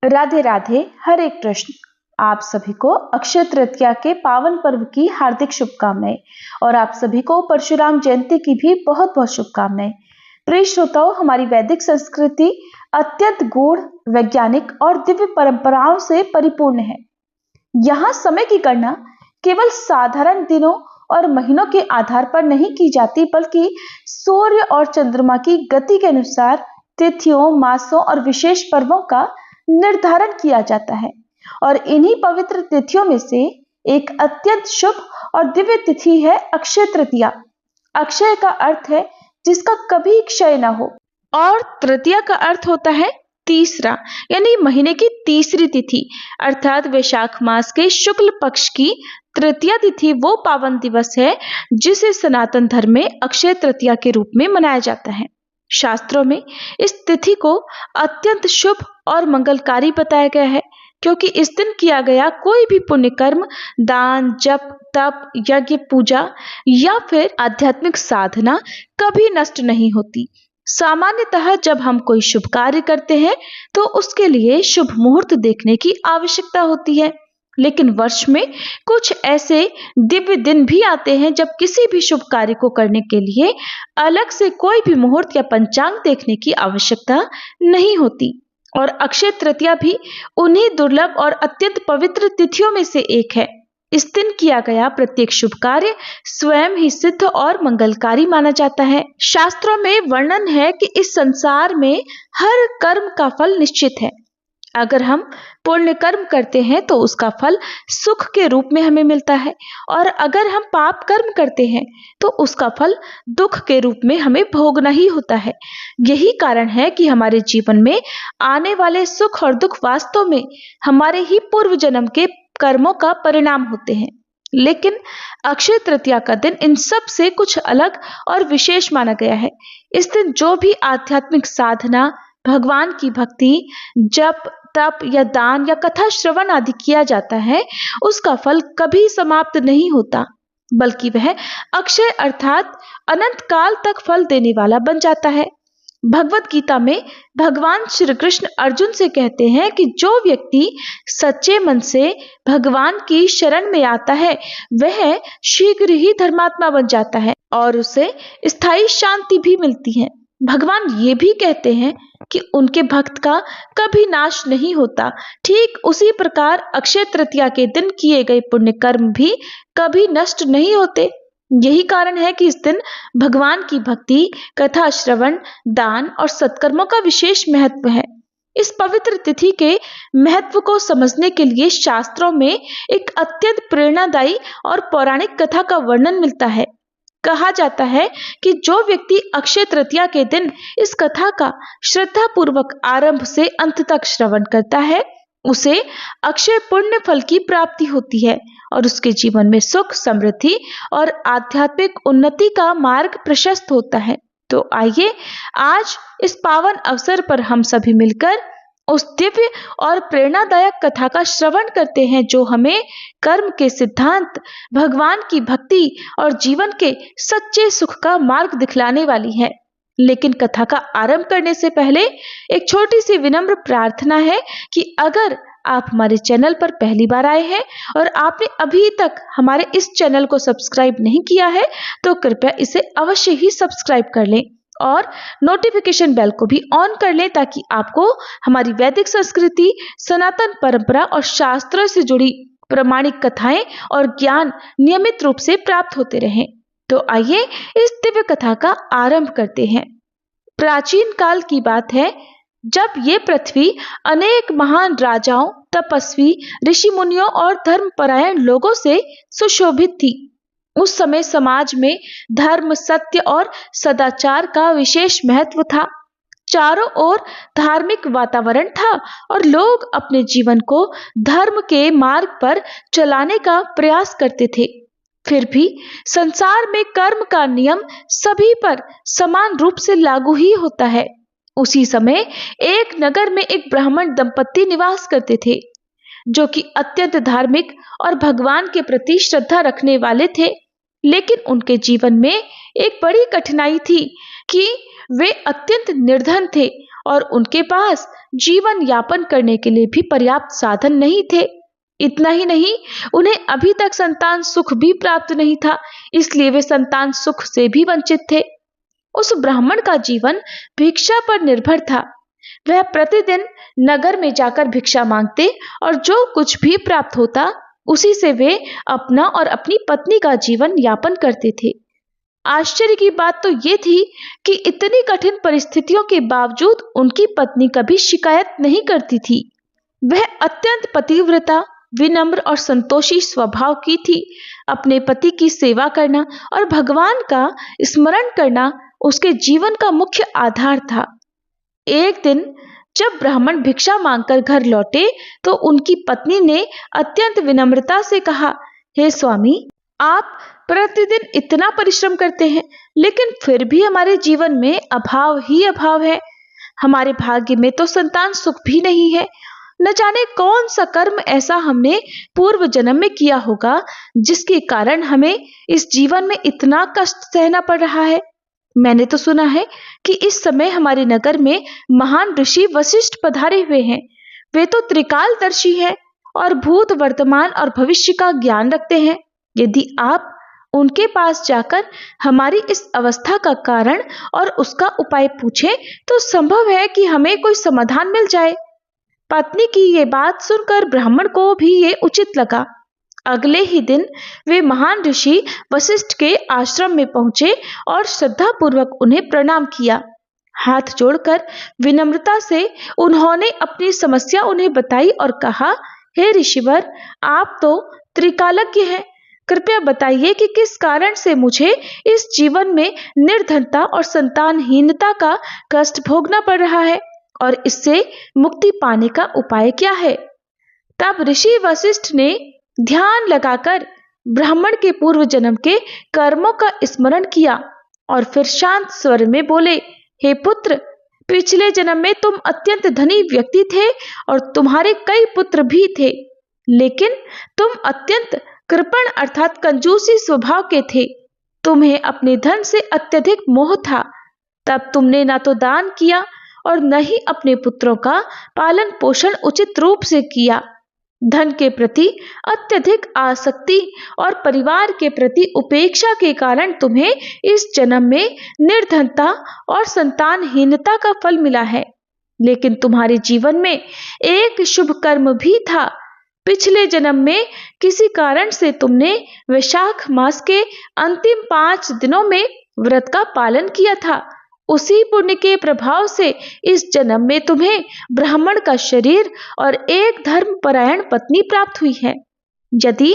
राधे राधे, हरे कृष्ण। आप सभी को अक्षय तृतीया के पावन पर्व की हार्दिक शुभकामनाएं और आप सभी को परशुराम जयंती की भी बहुत बहुत शुभकामनाएं। प्रिय श्रोताओं, हमारी वैदिक संस्कृति अत्यंत गूढ़, वैज्ञानिक और दिव्य परंपराओं से परिपूर्ण है। यहाँ समय की गणना केवल साधारण दिनों और महीनों के आधार पर नहीं की जाती, बल्कि सूर्य और चंद्रमा की गति के अनुसार तिथियों, मासों और विशेष पर्वों का निर्धारण किया जाता है। और इन्हीं पवित्र तिथियों में से एक अत्यंत शुभ और दिव्य तिथि है अक्षय तृतीया। अक्षय का अर्थ है जिसका कभी क्षय न हो, और तृतीया का अर्थ होता है तीसरा, यानी महीने की तीसरी तिथि। अर्थात वैशाख मास के शुक्ल पक्ष की तृतीया तिथि वो पावन दिवस है जिसे सनातन धर्म में अक्षय तृतीया के रूप में मनाया जाता है। शास्त्रों में इस तिथि को अत्यंत शुभ और मंगलकारी बताया गया है, क्योंकि इस दिन किया गया कोई भी पुण्य कर्म, दान, जप, तप, यज्ञ, पूजा या फिर आध्यात्मिक साधना कभी नष्ट नहीं होती। सामान्यतः जब हम कोई शुभ कार्य करते हैं तो उसके लिए शुभ मुहूर्त देखने की आवश्यकता होती है, लेकिन वर्ष में कुछ ऐसे दिव्य दिन भी आते हैं जब किसी भी शुभ कार्य को करने के लिए अलग से कोई भी मुहूर्त या पंचांग देखने की आवश्यकता नहीं होती। और अक्षय तृतीया भी उन्हीं दुर्लभ और अत्यंत पवित्र तिथियों में से एक है। इस दिन किया गया प्रत्येक शुभ कार्य स्वयं ही सिद्ध और मंगलकारी माना जाता है। शास्त्रों में वर्णन है कि इस संसार में हर कर्म का फल निश्चित है। अगर हम पुण्य कर्म करते हैं तो उसका फल सुख के रूप में हमें मिलता है, और अगर हम पाप कर्म करते हैं तो उसका फल दुख के रूप में हमें भोगना ही होता है। यही कारण है कि हमारे जीवन में आने वाले सुख और दुख वास्तव में हमारे ही पूर्व जन्म के कर्मों का परिणाम होते हैं। लेकिन अक्षय तृतीया का दिन इन सब से कुछ अलग और विशेष माना गया है। इस दिन जो भी आध्यात्मिक साधना, भगवान की भक्ति, जप, तप या दान या कथा श्रवण आदि किया जाता है, उसका फल कभी समाप्त नहीं होता, बल्कि वह अक्षय अर्थात अनंत काल तक फल देने वाला बन जाता है। भगवत गीता में भगवान श्री कृष्ण अर्जुन से कहते हैं कि जो व्यक्ति सच्चे मन से भगवान की शरण में आता है वह शीघ्र ही धर्मात्मा बन जाता है और उसे स्थायी शांति भी मिलती है। भगवान ये भी कहते हैं कि उनके भक्त का कभी नाश नहीं होता। ठीक उसी प्रकार अक्षय तृतीया के दिन किए गए पुण्य कर्म भी कभी नष्ट नहीं होते। यही कारण है कि इस दिन भगवान की भक्ति, कथा श्रवण, दान और सत्कर्मों का विशेष महत्व है। इस पवित्र तिथि के महत्व को समझने के लिए शास्त्रों में एक अत्यंत प्रेरणादायी और पौराणिक कथा का वर्णन मिलता है। कहा जाता है कि जो व्यक्ति अक्षय तृतीया के दिन इस कथा का श्रद्धा पूर्वक आरंभ से अंत तक श्रवण करता है, उसे अक्षय पुण्य फल की प्राप्ति होती है और उसके जीवन में सुख, समृद्धि और आध्यात्मिक उन्नति का मार्ग प्रशस्त होता है। तो आइए आज इस पावन अवसर पर हम सभी मिलकर उस दिव्य और प्रेरणादायक कथा का श्रवण करते हैं, जो हमें कर्म के सिद्धांत, भगवान की भक्ति और जीवन के सच्चे सुख का मार्ग दिखलाने वाली है। लेकिन कथा का आरंभ करने से पहले एक छोटी सी विनम्र प्रार्थना है कि अगर आप हमारे चैनल पर पहली बार आए हैं और आपने अभी तक हमारे इस चैनल को सब्सक्राइब नहीं किया है तो कृपया इसे अवश्य ही सब्सक्राइब कर लें और नोटिफिकेशन बेल को भी ऑन कर लें, ताकि आपको हमारी वैदिक संस्कृति, सनातन परंपरा और शास्त्रों से जुड़ी प्रामाणिक कथाएं और ज्ञान नियमित रूप से प्राप्त होते रहें। तो आइए इस दिव्य कथा का आरंभ करते हैं। प्राचीन काल की बात है, जब ये पृथ्वी अनेक महान राजाओं, तपस्वी, ऋषि मुनियों और धर्मपरायण लोगों से सुशोभित थी। उस समय समाज में धर्म, सत्य और सदाचार का विशेष महत्व था। चारों ओर धार्मिक वातावरण था और लोग अपने जीवन को धर्म के मार्ग पर चलाने का प्रयास करते थे। फिर भी संसार में कर्म का नियम सभी पर समान रूप से लागू ही होता है। उसी समय एक नगर में एक ब्राह्मण दंपत्ति निवास करते थे, जो कि अत्यंत धार्मिक और भगवान के प्रति श्रद्धा रखने वाले थे। लेकिन उनके जीवन में एक बड़ी कठिनाई थी कि वे अत्यंत निर्धन थे और उनके पास जीवन यापन करने के लिए भी पर्याप्त साधन नहीं थे। इतना ही नहीं, उन्हें अभी तक संतान सुख भी प्राप्त नहीं था, इसलिए वे संतान सुख से भी वंचित थे। उस ब्राह्मण का जीवन भिक्षा पर निर्भर था। वह प्रतिदिन नगर में जाकर भिक्षा मांगते और जो कुछ भी प्राप्त होता उसी से वे अपना और अपनी पत्नी का जीवन यापन करते थे। आश्चर्य की बात तो ये थी कि इतनी कठिन परिस्थितियों के बावजूद उनकी पत्नी कभी शिकायत नहीं करती थी। वह अत्यंत पतिव्रता, विनम्र और संतोषी स्वभाव की थी। अपने पति की सेवा करना और भगवान का स्मरण करना उसके जीवन का मुख्य आधार था। एक दिन जब ब्राह्मण भिक्षा मांगकर घर लौटे तो उनकी पत्नी ने अत्यंत विनम्रता से कहा, हे स्वामी, आप प्रतिदिन इतना परिश्रम करते हैं, लेकिन फिर भी हमारे जीवन में अभाव ही अभाव है। हमारे भाग्य में तो संतान सुख भी नहीं है। न जाने कौन सा कर्म ऐसा हमने पूर्व जन्म में किया होगा जिसके कारण हमें इस जीवन में इतना कष्ट सहना पड़ रहा है। मैंने तो सुना है कि इस समय हमारे नगर में महान ऋषि वशिष्ठ पधारे हुए हैं। वे तो त्रिकालदर्शी हैं और भूत, वर्तमान और भविष्य का ज्ञान रखते हैं। यदि आप उनके पास जाकर हमारी इस अवस्था का कारण और उसका उपाय पूछें तो संभव है कि हमें कोई समाधान मिल जाए। पत्नी की ये बात सुनकर ब्राह्मण को भी ये उचित लगा। अगले ही दिन वे महान ऋषि वशिष्ठ के आश्रम में पहुंचे और श्रद्धापूर्वक उन्हें प्रणाम किया। हाथ जोड़कर विनम्रता से उन्होंने अपनी समस्या उन्हें बताई और कहा, हे ऋषिवर, आप तो त्रिकालज्ञ हैं। कृपया बताइए कि किस कारण से मुझे इस जीवन में निर्धनता और संतानहीनता का कष्ट भोगना पड़ रहा है और इससे मुक्ति पाने का उपाय क्या है। तब ऋषि वशिष्ठ ने ध्यान लगाकर ब्राह्मण के पूर्व जन्म के कर्मों का स्मरण किया और फिर शांत स्वर में बोले, हे पुत्र, पिछले जन्म में तुम अत्यंत धनी व्यक्ति थे और तुम्हारे कई पुत्र भी थे, लेकिन तुम अत्यंत कृपण अर्थात कंजूसी स्वभाव के थे। तुम्हें अपने धन से अत्यधिक मोह था। तब तुमने ना तो दान किया और न ही अपने पुत्रों का पालन पोषण उचित रूप से किया। धन के प्रति अत्यधिक आसक्ति और परिवार के प्रति उपेक्षा के कारण तुम्हें इस जन्म में निर्धनता और संतानहीनता का फल मिला है। लेकिन तुम्हारे जीवन में एक शुभ कर्म भी था। पिछले जन्म में किसी कारण से तुमने वैशाख मास के अंतिम 5 दिनों में व्रत का पालन किया था। उसी पुण्य के प्रभाव से इस जन्म में तुम्हें ब्राह्मण का शरीर और एक धर्मपरायण पत्नी प्राप्त हुई है। यदि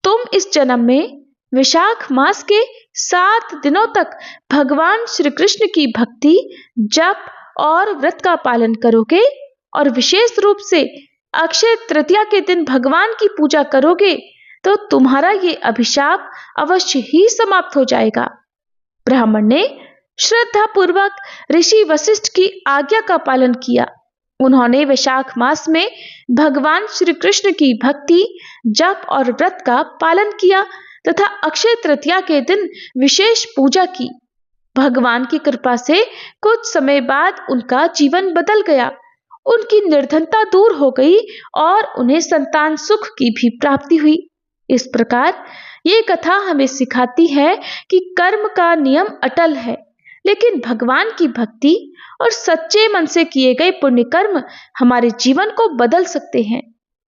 तुम इस जन्म में वैशाख मास के 7 दिनों तक भगवान श्री कृष्ण की भक्ति, जप और व्रत का पालन करोगे और विशेष रूप से अक्षय तृतीया के दिन भगवान की पूजा करोगे तो तुम्हारा ये अभिशाप अवश्य ही समाप्त हो जाएगा। ब्राह्मण ने श्रद्धा पूर्वक ऋषि वशिष्ठ की आज्ञा का पालन किया। उन्होंने वैशाख मास में भगवान श्री कृष्ण की भक्ति, जप और व्रत का पालन किया तथा अक्षय तृतीया के दिन विशेष पूजा की। भगवान की कृपा से कुछ समय बाद उनका जीवन बदल गया। उनकी निर्धनता दूर हो गई और उन्हें संतान सुख की भी प्राप्ति हुई। इस प्रकार ये कथा हमें सिखाती है कि कर्म का नियम अटल है, लेकिन भगवान की भक्ति और सच्चे मन से किए गए पुण्य कर्म हमारे जीवन को बदल सकते हैं।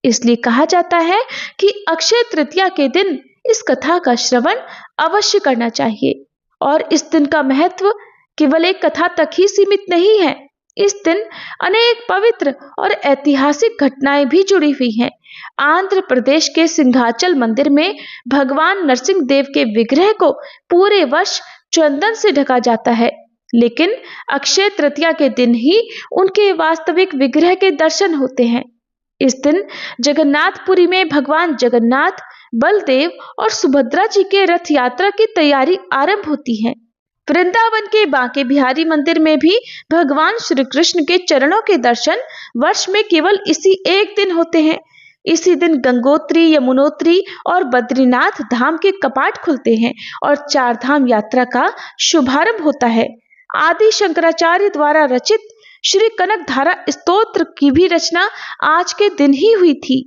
इसलिए कहा जाता है कि अक्षय तृतीया के दिन इस कथा का श्रवण अवश्य करना चाहिए। और इस दिन का महत्व केवल एक कथा तक ही सीमित नहीं है। इस दिन अनेक पवित्र और ऐतिहासिक घटनाएं भी जुड़ी हुई हैं। आंध्र प्रदेश के सिंहाचल मंदिर में भगवान नरसिंह देव के विग्रह को पूरे वर्ष चंदन से ढका जाता है, लेकिन अक्षय तृतीया के दिन ही उनके वास्तविक विग्रह के दर्शन होते हैं। इस दिन जगन्नाथपुरी में भगवान जगन्नाथ, बलदेव और सुभद्रा जी के रथ यात्रा की तैयारी आरंभ होती है। वृंदावन के बांके बिहारी मंदिर में भी भगवान श्री कृष्ण के चरणों के दर्शन वर्ष में केवल इसी एक दिन होते हैं। इसी दिन गंगोत्री, यमुनोत्री और बद्रीनाथ धाम के कपाट खुलते हैं और 4 धाम यात्रा का शुभारंभ होता है। आदि शंकराचार्य द्वारा रचित श्री कनकधारा स्तोत्र की भी रचना आज के दिन ही हुई थी।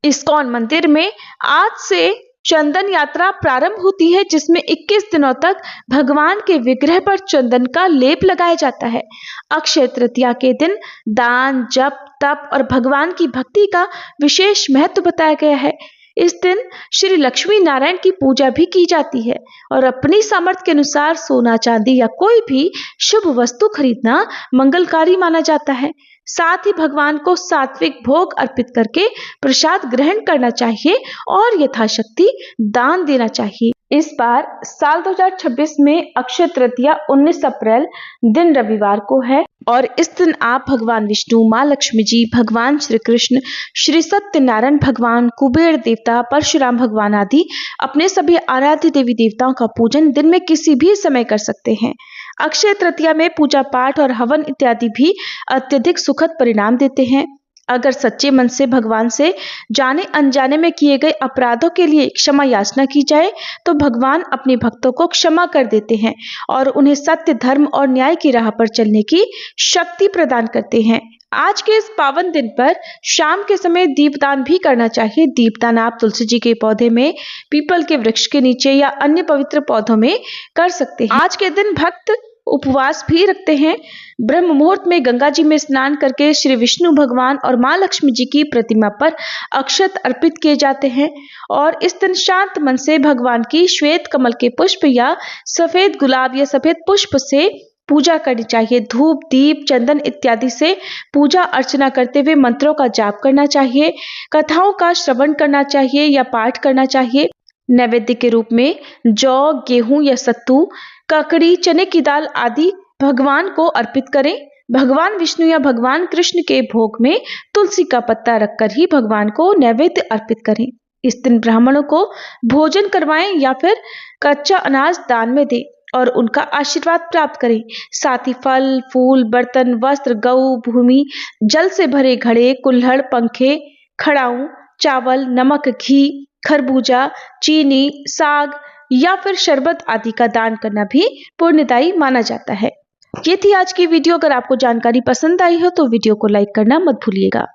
इस्कॉन मंदिर में आज से चंदन यात्रा प्रारंभ होती है, जिसमें 21 दिनों तक भगवान के विग्रह पर चंदन का लेप लगाया जाता है। अक्षय तृतीया के दिन दान, जप, तप और भगवान की भक्ति का विशेष महत्व बताया गया है। इस दिन श्री लक्ष्मी नारायण की पूजा भी की जाती है और अपनी सामर्थ्य के अनुसार सोना, चांदी या कोई भी शुभ वस्तु खरीदना मंगलकारी माना जाता है। साथ ही भगवान को सात्विक भोग अर्पित करके प्रसाद ग्रहण करना चाहिए और यथाशक्ति दान देना चाहिए। इस बार साल 2026 में अक्षय तृतीया 19 अप्रैल दिन रविवार को है और इस दिन आप भगवान विष्णु, माँ लक्ष्मी जी, भगवान श्री कृष्ण, श्री सत्यनारायण भगवान, कुबेर देवता, परशुराम भगवान आदि अपने सभी आराध्य देवी देवताओं का पूजन दिन में किसी भी समय कर सकते हैं। अक्षय तृतीया में पूजा पाठ और हवन इत्यादि भी अत्यधिक सुखद परिणाम देते हैं। अगर सच्चे मन से भगवान से जाने अनजाने में किए गए अपराधों के लिए क्षमा याचना की जाए तो भगवान अपने भक्तों को क्षमा कर देते हैं और उन्हें सत्य, धर्म और न्याय की राह पर चलने की शक्ति प्रदान करते हैं। आज के इस पावन दिन पर शाम के समय दीपदान भी करना चाहिए। दीपदान आप तुलसी जी के पौधे में, पीपल के वृक्ष के नीचे या अन्य पवित्र पौधों में कर सकते हैं। आज के दिन भक्त उपवास भी रखते हैं। ब्रह्म मुहूर्त में गंगा जी में स्नान करके श्री विष्णु भगवान और माँ लक्ष्मी जी की प्रतिमा पर अक्षत अर्पित किए जाते हैं और इस दिन शांत मन से भगवान की श्वेत कमल के पुष्प या सफेद गुलाब या सफेद पुष्प से पूजा करनी चाहिए। धूप, दीप, चंदन इत्यादि से पूजा अर्चना करते हुए मंत्रों का जाप करना चाहिए। कथाओं का श्रवण करना चाहिए या पाठ करना चाहिए। नैवेद्य के रूप में जौ, गेहूं या सत्तू, ककड़ी, चने की दाल आदि भगवान को अर्पित करें। भगवान विष्णु या भगवान कृष्ण के भोग में तुलसी का पत्ता रखकर ही भगवान को नैवेद्य अर्पित करें। इस दिन ब्राह्मणों को भोजन करवाएं या फिर कच्चा अनाज दान में दें और उनका आशीर्वाद प्राप्त करें। साथ ही फल, फूल, बर्तन, वस्त्र, गऊ, भूमि, जल से भरे घड़े, कुल्हड़, पंखे, खड़ाऊं, चावल, नमक, घी, खरबूजा, चीनी, साग या फिर शरबत आदि का दान करना भी पुण्यदायी माना जाता है। ये थी आज की वीडियो। अगर आपको जानकारी पसंद आई हो तो वीडियो को लाइक करना मत भूलिएगा।